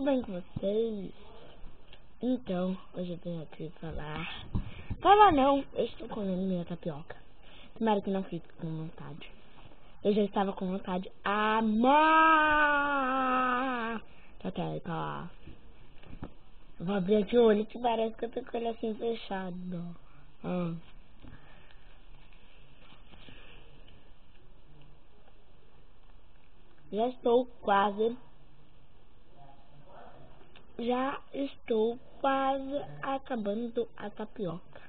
tudo bem com vocês? Então, hoje eu venho aqui falar. Falar não, eu estou comendo minha tapioca. Tomara que não fique com vontade. Eu já estava com vontade há tá. Vou abrir aqui o olho que parece que eu tô com ele assim fechado. Já estou quase acabando a tapioca.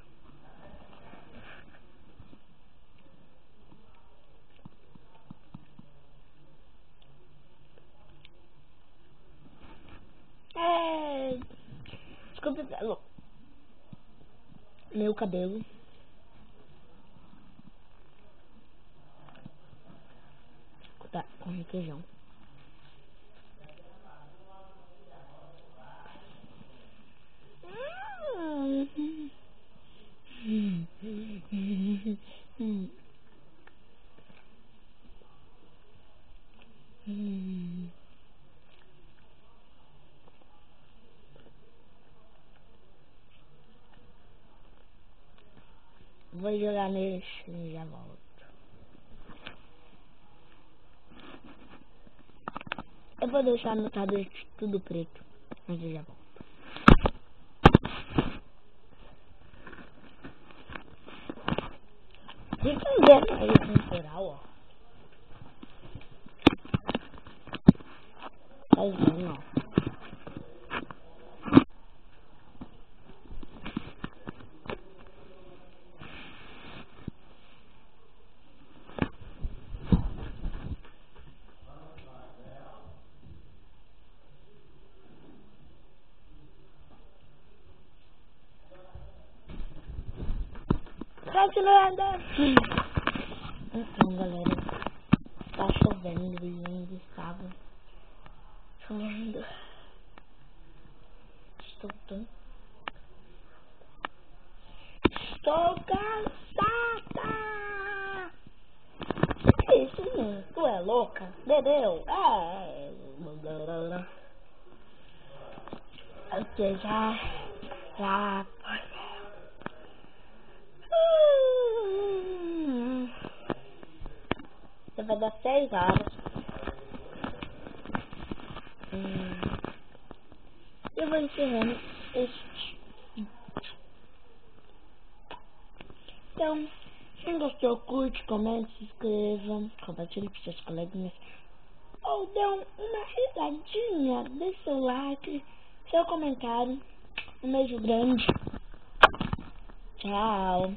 Desculpe pelo meu cabelo. Tá com requeijão. Vou jogar nele e já volto. Eu vou deixar no tablet tudo preto, mas eu já volto. Fica vendo aí o temporal, ó. Tá vendo, ó. Continuando aqui. Então, galera, tá chovendo e ainda estava chovendo. Estou cansada. Que isso, menino? Tu é louca? Bebeu? Ok, já. Já vai dar 6 horas. Eu vou encerrando este. Então, quem gostou, curte, comente, se inscreva, compartilhe com seus coleguinhas. Ou dê uma risadinha, dê seu like, seu comentário. Um beijo grande. Tchau.